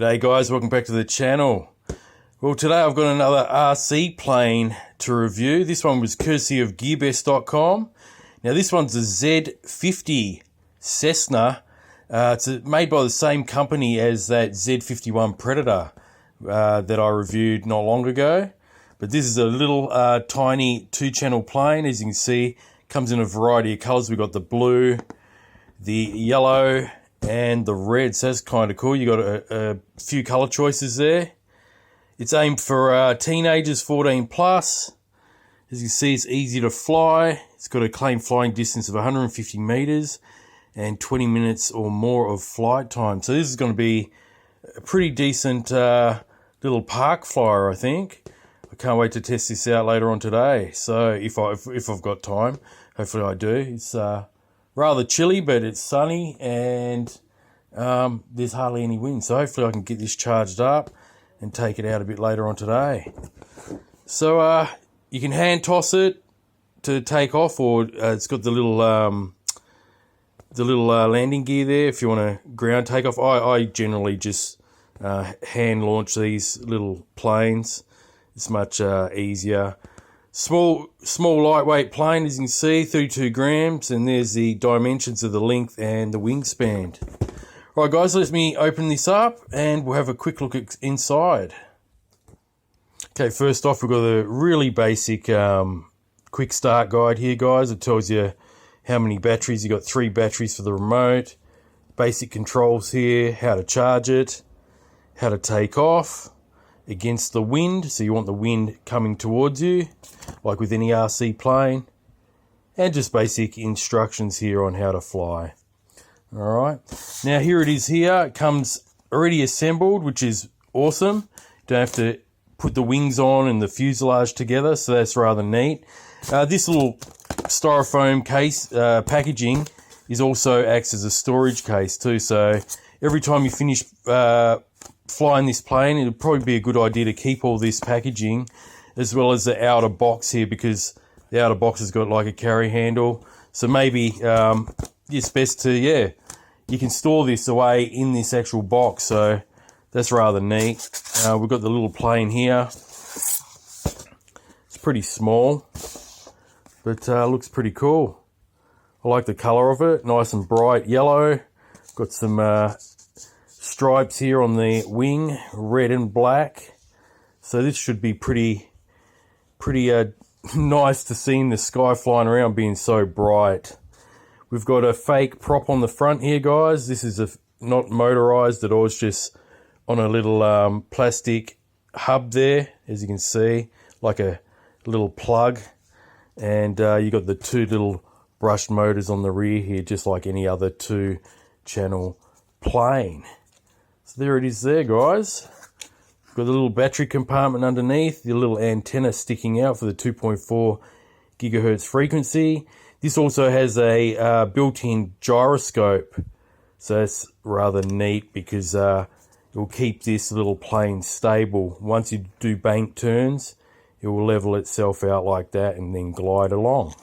G'day guys, welcome back to the channel. Well, today I've got another RC plane to review. This one was courtesy of gearbest.com. Now this one's a Z50 Cessna. It's made by the same company as that Z51 Predator that I reviewed not long ago. But this is a little tiny two-channel plane. As you can see, comes in a variety of colors. We've got the blue, the yellow, and the red. So that's kind of cool. You got a few color choices there. It's aimed for teenagers 14 plus. As you see, it's easy to fly. It's got a claimed flying distance of 150 meters and 20 minutes or more of flight time. So this is going to be a pretty decent little park flyer, I think. I can't wait to test this out later on today. So if I've got time, hopefully I do. It's rather chilly, but it's sunny and there's hardly any wind. So hopefully I can get this charged up and take it out a bit later on today. So you can hand toss it to take off, or it's got the little landing gear there if you want to ground take off. I generally just hand launch these little planes. It's much easier. Small lightweight plane, as you can see, 32 grams, and there's the dimensions of the length and the wingspan. All right, guys, let me open this up and we'll have a quick look inside. Okay, first off, we've got a really basic quick start guide here, guys. It tells you how many batteries. You've got 3 batteries for the remote, basic controls here, how to charge it, how to take off against the wind, so you want the wind coming towards you, like with any RC plane, and just basic instructions here on how to fly. Alright, now here it is here. It comes already assembled, which is awesome. You don't have to put the wings on and the fuselage together, so that's rather neat. This little styrofoam case packaging also acts as a storage case too, so every time you finish flying this plane, it'll probably be a good idea to keep all this packaging as well as the outer box here, because the outer box has got like a carry handle. So maybe it's best to, you can store this away in this actual box, so that's rather neat. We've got the little plane here. It's pretty small, but looks pretty cool. I like the color of it, nice and bright yellow. Got some stripes here on the wing, red and black. So this should be pretty nice to see in the sky flying around, being so bright. We've got a fake prop on the front here, guys. This is not motorized at all. It's just on a little plastic hub there, as you can see, like a little plug. And you got the 2 little brushed motors on the rear here, just like any other 2-channel plane. So there it is there, guys. Got the little battery compartment underneath, the little antenna sticking out for the 2.4 gigahertz frequency. This also has a built-in gyroscope, so that's rather neat because it will keep this little plane stable. Once you do bank turns, it will level itself out like that and then glide along.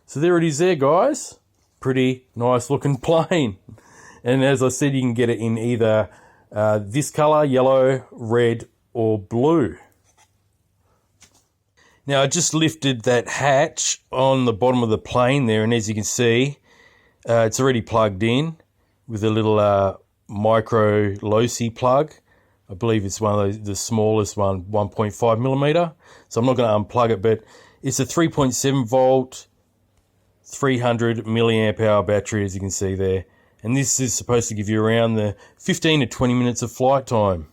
So there it is there, guys. Pretty nice looking plane. And as I said, you can get it in either this color, yellow, red, or blue. Now I just lifted that hatch on the bottom of the plane there, and as you can see, it's already plugged in with a little micro low-C plug. I believe it's one of those, the smallest one, 1.5 millimeter. So I'm not going to unplug it, but it's a 3.7 volt, 300 milliamp hour battery, as you can see there. And this is supposed to give you around the 15 to 20 minutes of flight time.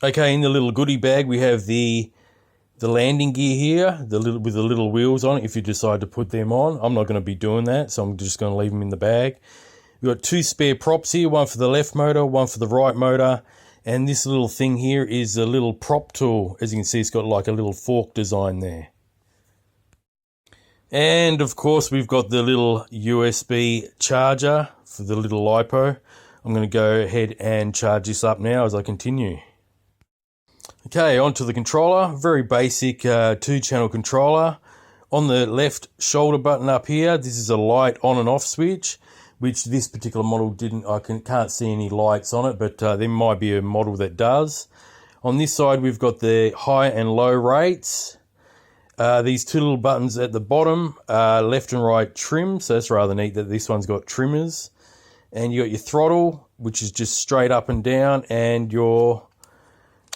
Okay, in the little goodie bag we have the landing gear here, with the little wheels on it if you decide to put them on. I'm not going to be doing that, so I'm just going to leave them in the bag. We've got 2 spare props here, one for the left motor, one for the right motor. And this little thing here is a little prop tool. As you can see, it's got like a little fork design there. And of course we've got the little USB charger for the little LiPo. I'm going to go ahead and charge this up now as I continue. Okay, onto the controller. Very basic 2-channel controller. On the left shoulder button up here, this is a light on and off switch. which this particular model didn't. Can't see any lights on it, but there might be a model that does. On this side, we've got the high and low rates. These two little buttons at the bottom, left and right trim. So that's rather neat that this one's got trimmers. And you got your throttle, which is just straight up and down, and your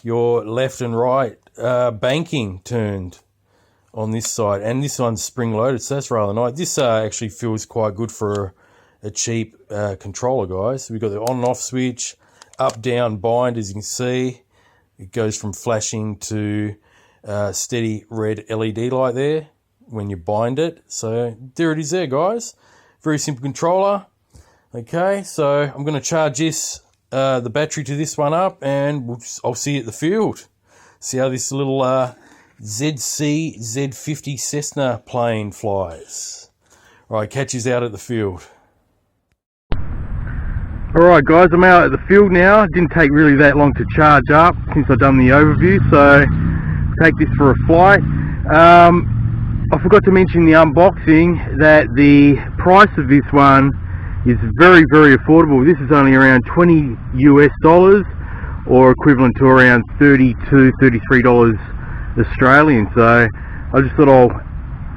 left and right banking turned on this side. And this one's spring loaded, so that's rather nice. This actually feels quite good for a cheap controller, guys. We've got the on and off switch, up down bind, as you can see. It goes from flashing to steady red LED light there when you bind it. So there it is there, guys. Very simple controller. Okay, so I'm going to charge this the battery to this one up, and I'll see you at the field. See how this little Z50 Cessna plane flies. All right, catch you out at the field. Alright guys, I'm out at the field now. It didn't take really that long to charge up since I've done the overview, so take this for a flight. I forgot to mention the unboxing that the price of this one is very, very affordable. This is only around $20 US, or equivalent to around $32, $33 Australian. So I just thought I'll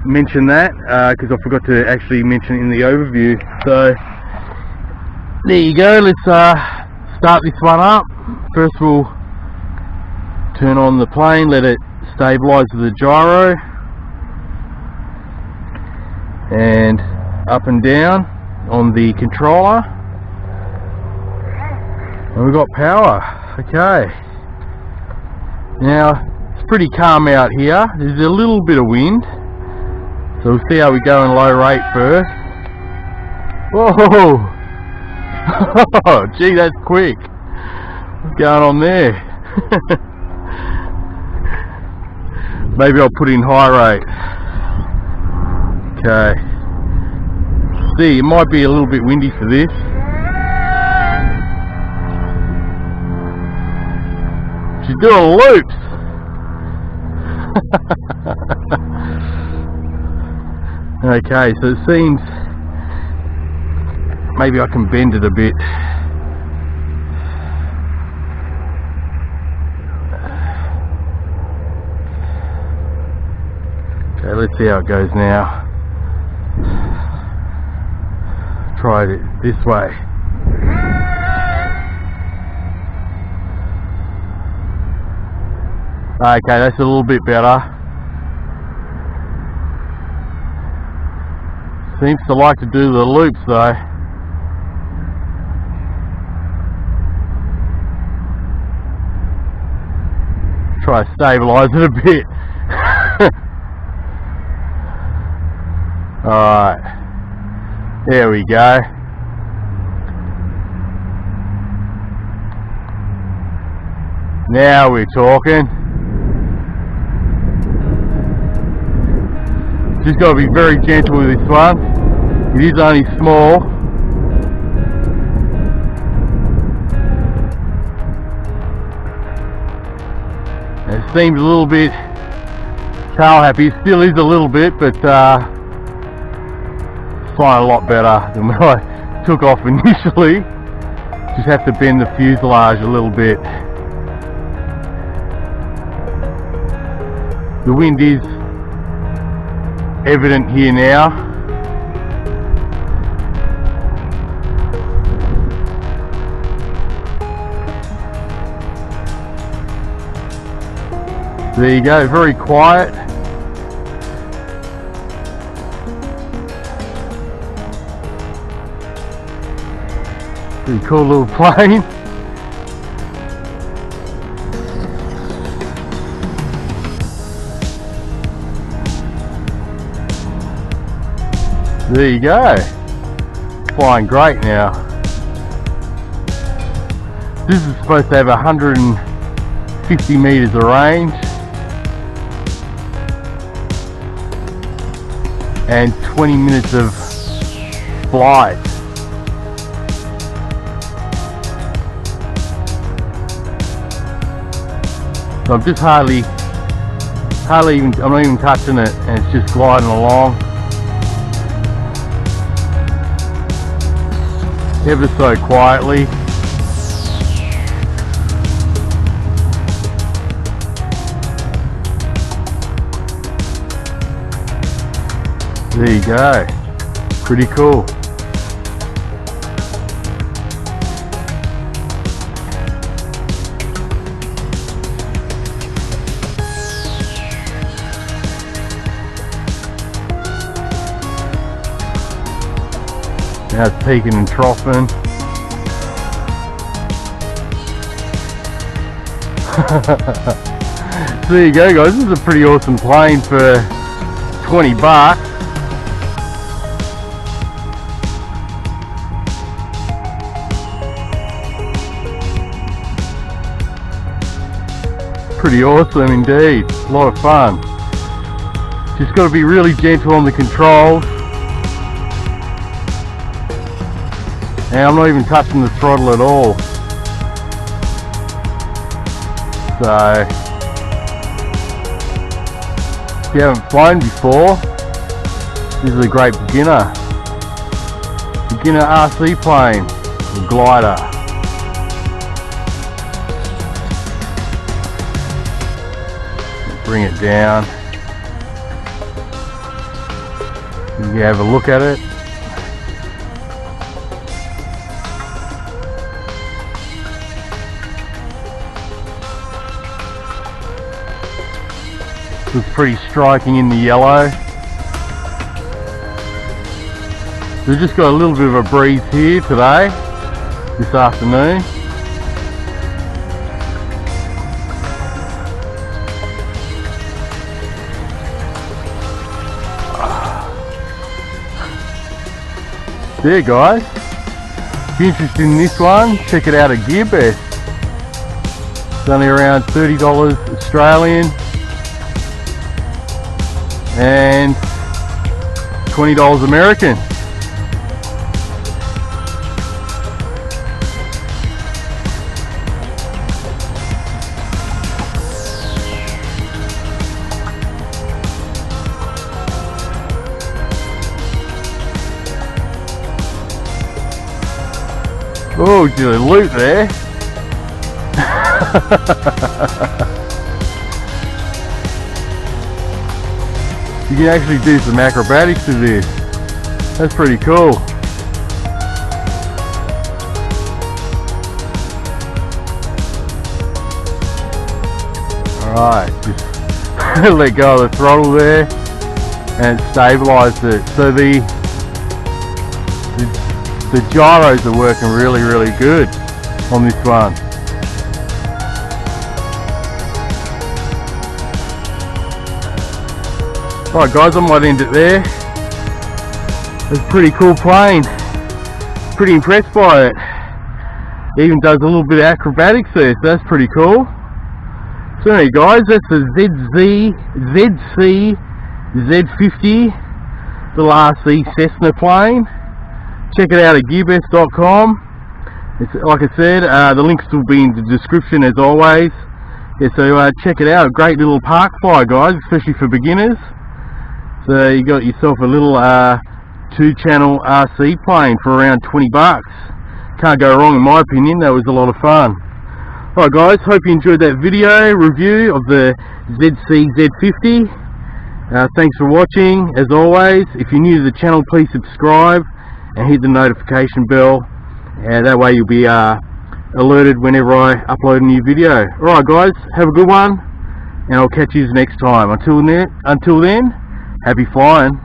mention that because I forgot to actually mention it in the overview. So there you go. Let's start this one up. First we'll turn on the plane, let it stabilize with the gyro, and up and down on the controller, and we've got power. Okay, now it's pretty calm out here. There's a little bit of wind, so we'll see how we go in low rate first. Whoa! Oh, gee, that's quick. What's going on there? Maybe I'll put in high rate. Okay. See, it might be a little bit windy for this. She's doing loops. Okay, so it seems maybe I can bend it a bit. Okay, let's see how it goes now. Try it this way. Okay, that's a little bit better. Seems to like to do the loops though. Try to stabilize it a bit. Alright. There we go. Now we're talking. Just got to be very gentle with this one. It is only small. And it seems a little bit tail happy. It still is a little bit, but flying a lot better than when I took off initially. Just have to bend the fuselage a little bit. The wind is evident here now. There you go, very quiet. Pretty cool little plane. There you go. Flying great now. This is supposed to have 150 meters of range and 20 minutes of flight. So I'm just hardly even, I'm not even touching it, and it's just gliding along. ever so quietly. There you go. Pretty cool. Now it's peaking and troughing. So there you go, guys. This is a pretty awesome plane for 20 bucks. Pretty awesome indeed. A lot of fun. Just got to be really gentle on the controls. And I'm not even touching the throttle at all. So, if you haven't flown before, this is a great beginner RC plane, or glider. Bring it down. You have a look at it. Looks pretty striking in the yellow. We've just got a little bit of a breeze here today, this afternoon. There guys, if you're interested in this one, check it out at Gyroscope. It's only around $30 Australian and $20 American. Oh, did a loop there. You can actually do some acrobatics with this. That's pretty cool. Alright, just let go of the throttle there and it stabilized it. So the gyros are working really good on this one. Alright guys, I might end it there. It's a pretty cool plane. Pretty impressed by it. It even does a little bit of acrobatics there, so that's pretty cool. So anyway guys, that's the Z50 little RC Cessna plane. Check it out at gearbest.com. It's like I said, the links will be in the description as always. Yeah, so check it out. A great little park fly, guys, especially for beginners. So you got yourself a little 2-channel RC plane for around 20 bucks. Can't go wrong in my opinion. That was a lot of fun. Alright guys, hope you enjoyed that video review of the Z50. Thanks for watching. As always, if you're new to the channel, please subscribe and hit the notification bell, and that way you'll be alerted whenever I upload a new video. Alright guys, have a good one, and I'll catch you next time. Until then, happy flying.